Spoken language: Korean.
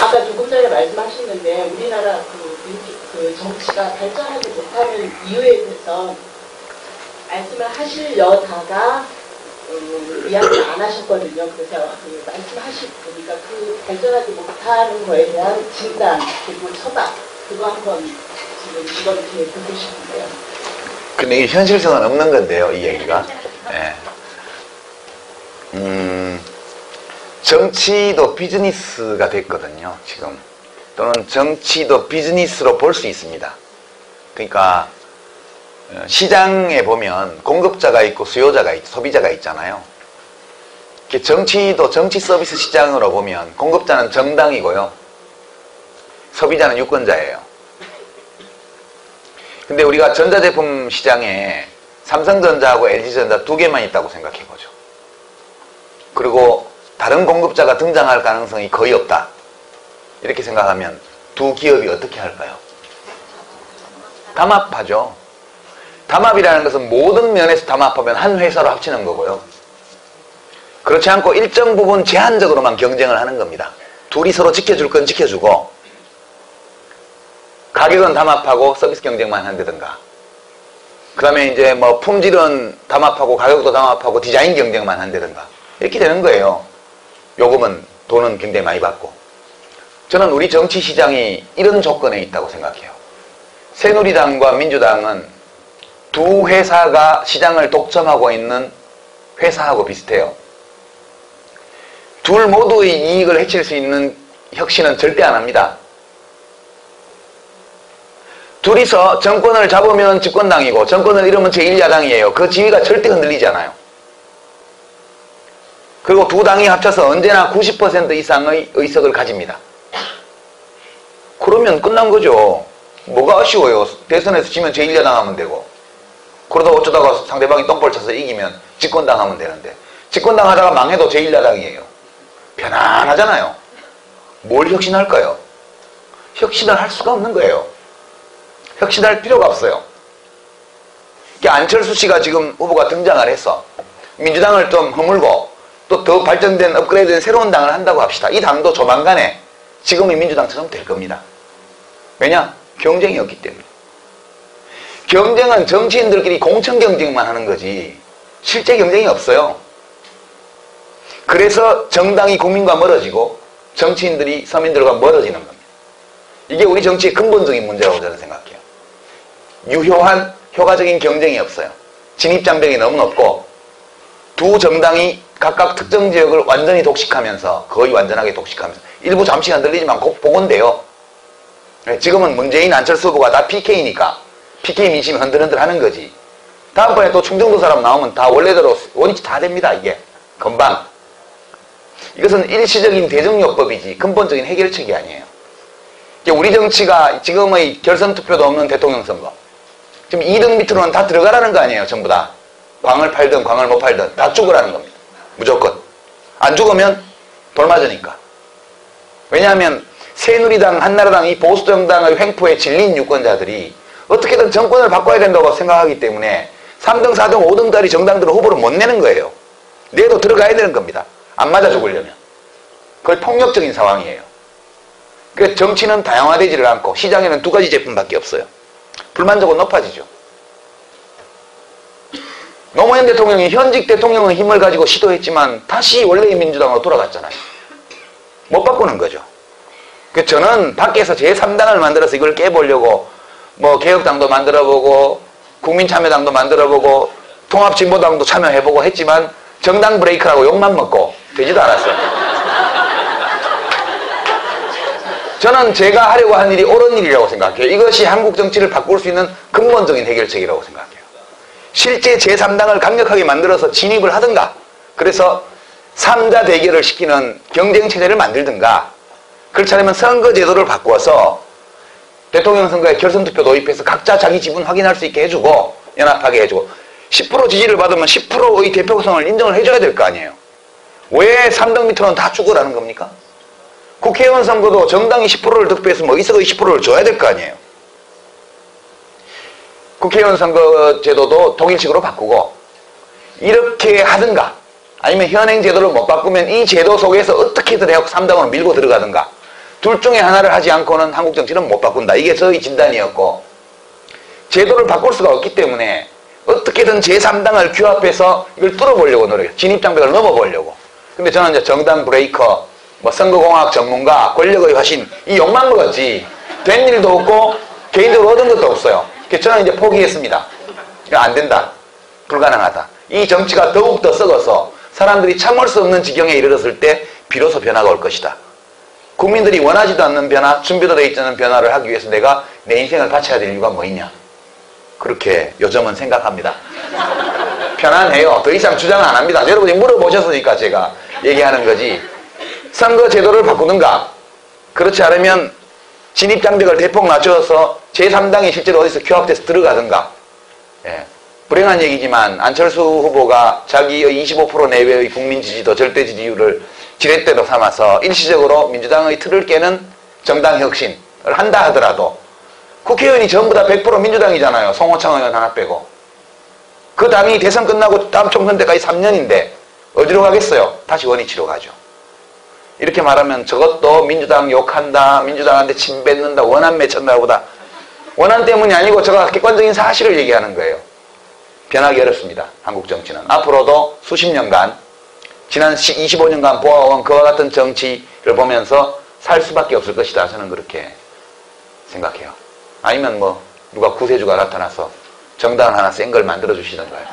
아까 조금 전에 말씀하셨는데 우리나라 그 정치가 발전하지 못하는 이유에 대해서 말씀을 하시려다가 이야기를 안 하셨거든요. 그래서 그 말씀하시니까 그 발전하지 못하는 거에 대한 진단 그리고 처방 그거 한번 지금 이렇게 듣고 싶은데요. 근데 이게 현실성은 없는 건데요, 이 얘기가. 네. 정치도 비즈니스가 됐거든요, 지금. 또는 정치도 비즈니스로 볼 수 있습니다. 그러니까 시장에 보면 공급자가 있고 수요자가 있고 소비자가 있잖아요. 정치도 정치 서비스 시장으로 보면 공급자는 정당이고요, 소비자는 유권자예요. 근데 우리가 전자제품 시장에 삼성전자하고 LG전자 두 개만 있다고 생각해보죠. 그리고 다른 공급자가 등장할 가능성이 거의 없다, 이렇게 생각하면 두 기업이 어떻게 할까요? 담합하죠. 담합이라는 것은 모든 면에서 담합하면 한 회사로 합치는 거고요. 그렇지 않고 일정 부분 제한적으로만 경쟁을 하는 겁니다. 둘이 서로 지켜줄 건 지켜주고 가격은 담합하고 서비스 경쟁만 한다든가, 그 다음에 이제 뭐 품질은 담합하고 가격도 담합하고 디자인 경쟁만 한다든가, 이렇게 되는 거예요. 요금은 돈은 굉장히 많이 받고. 저는 우리 정치 시장이 이런 조건에 있다고 생각해요. 새누리당과 민주당은 두 회사가 시장을 독점하고 있는 회사하고 비슷해요. 둘 모두의 이익을 해칠 수 있는 혁신은 절대 안 합니다. 둘이서 정권을 잡으면 집권당이고 정권을 잃으면 제1야당이에요. 그 지위가 절대 흔들리지 않아요. 그리고 두 당이 합쳐서 언제나 90% 이상의 의석을 가집니다. 그러면 끝난 거죠. 뭐가 아쉬워요. 대선에서 지면 제1야당 하면 되고, 그러다 어쩌다가 상대방이 똥볼 쳐서 이기면 집권당 하면 되는데, 집권당 하다가 망해도 제1야당이에요. 편안하잖아요. 뭘 혁신할까요? 혁신을 할 수가 없는 거예요. 혁신할 필요가 없어요. 안철수 씨가 지금 후보가 등장을 해서 민주당을 좀 허물고 또 더 발전된 업그레이드된 새로운 당을 한다고 합시다. 이 당도 조만간에 지금의 민주당처럼 될 겁니다. 왜냐? 경쟁이 없기 때문에. 경쟁은 정치인들끼리 공천 경쟁만 하는 거지 실제 경쟁이 없어요. 그래서 정당이 국민과 멀어지고 정치인들이 서민들과 멀어지는 겁니다. 이게 우리 정치의 근본적인 문제라고 저는 생각해요. 유효한 효과적인 경쟁이 없어요. 진입장벽이 너무 높고 두 정당이 각각 특정 지역을 완전히 독식하면서, 거의 완전하게 독식하면서, 일부 잠시 흔들리지만 곧 복원돼요. 지금은 문재인, 안철수 후보가 다 PK니까 PK 민심이 흔들흔들 하는 거지. 다음번에 또 충청도 사람 나오면 다 원래대로 원위치 다 됩니다. 이게 금방. 이것은 일시적인 대정요법이지 근본적인 해결책이 아니에요. 우리 정치가 지금의 결선 투표도 없는 대통령 선거, 지금 2등 밑으로는 다 들어가라는 거 아니에요. 전부 다 광을 팔든 광을 못 팔든 다 죽으라는 겁니다. 무조건. 안 죽으면 돌 맞으니까. 왜냐하면 새누리당, 한나라당, 이 보수정당의 횡포에 질린 유권자들이 어떻게든 정권을 바꿔야 된다고 생각하기 때문에 3등, 4등, 5등짜리 정당들은 후보를 못 내는 거예요. 내도 들어가야 되는 겁니다. 안 맞아 죽으려면. 거의 폭력적인 상황이에요. 그래서 정치는 다양화되지를 않고 시장에는 두 가지 제품밖에 없어요. 불만족은 높아지죠. 노무현 대통령이 현직 대통령의 힘을 가지고 시도했지만 다시 원래의 민주당으로 돌아갔잖아요. 못 바꾸는 거죠. 그래서 저는 밖에서 제3당을 만들어서 이걸 깨보려고 뭐 개혁당도 만들어보고 국민참여당도 만들어보고 통합진보당도 참여해보고 했지만 정당 브레이크라고 욕만 먹고 되지도 않았어요. 저는 제가 하려고 한 일이 옳은 일이라고 생각해요. 이것이 한국 정치를 바꿀 수 있는 근본적인 해결책이라고 생각해요. 실제 제3당을 강력하게 만들어서 진입을 하든가, 그래서 3자 대결을 시키는 경쟁체제를 만들든가, 그렇지 않으면 선거제도를 바꾸어서 대통령 선거에 결선투표 도입해서 각자 자기 지분 확인할 수 있게 해주고 연합하게 해주고 10% 지지를 받으면 10%의 대표성을 인정을 해줘야 될 거 아니에요. 왜 3등 밑으로는 다 죽으라는 겁니까? 국회의원 선거도 정당이 10%를 득표해서 뭐 의석의 10%를 줘야 될 거 아니에요. 국회의원 선거 제도도 독일식으로 바꾸고 이렇게 하든가, 아니면 현행 제도를 못 바꾸면 이 제도 속에서 어떻게든 해서 3당으로 밀고 들어가든가, 둘 중에 하나를 하지 않고는 한국 정치는 못 바꾼다. 이게 저희 진단이었고, 제도를 바꿀 수가 없기 때문에 어떻게든 제3당을 규합해서 이걸 뚫어보려고 노력해요. 진입장벽을 넘어보려고. 근데 저는 이제 정당 브레이커, 뭐 선거공학 전문가, 권력의 화신, 이 욕만 먹었지 된 일도 없고 개인적으로 얻은 것도 없어요. 그래서 저는 이제 포기했습니다. 이거 안 된다. 불가능하다. 이 정치가 더욱더 썩어서 사람들이 참을 수 없는 지경에 이르렀을 때 비로소 변화가 올 것이다. 국민들이 원하지도 않는 변화, 준비도 되어 있지 않은 변화를 하기 위해서 내가 내 인생을 바쳐야 될 이유가 뭐 있냐. 그렇게 요즘은 생각합니다. 편안해요. 더 이상 주장 안 합니다. 여러분이 물어보셨으니까 제가 얘기하는 거지. 선거 제도를 바꾸든가, 그렇지 않으면 진입장벽을 대폭 낮춰서 제3당이 실제로 어디서 규합돼서 들어가든가. 예. 불행한 얘기지만 안철수 후보가 자기의 25% 내외의 국민 지지도, 절대 지지율을 지렛대로 삼아서 일시적으로 민주당의 틀을 깨는 정당 혁신을 한다 하더라도 국회의원이 전부 다 100% 민주당이잖아요. 송호창 의원 하나 빼고. 그 당이 대선 끝나고 다음 총선 때까지 3년인데 어디로 가겠어요? 다시 원위치로 가죠. 이렇게 말하면 저것도 민주당 욕한다, 민주당한테 침 뱉는다, 원한 맺힌다 보다 원한 때문이 아니고 제가 객관적인 사실을 얘기하는 거예요. 변하기 어렵습니다. 한국 정치는. 앞으로도 수십 년간, 지난 25년간 보아온 그와 같은 정치를 보면서 살 수밖에 없을 것이다. 저는 그렇게 생각해요. 아니면 뭐 누가 구세주가 나타나서 정당을 하나 센 걸 만들어 주시던가요.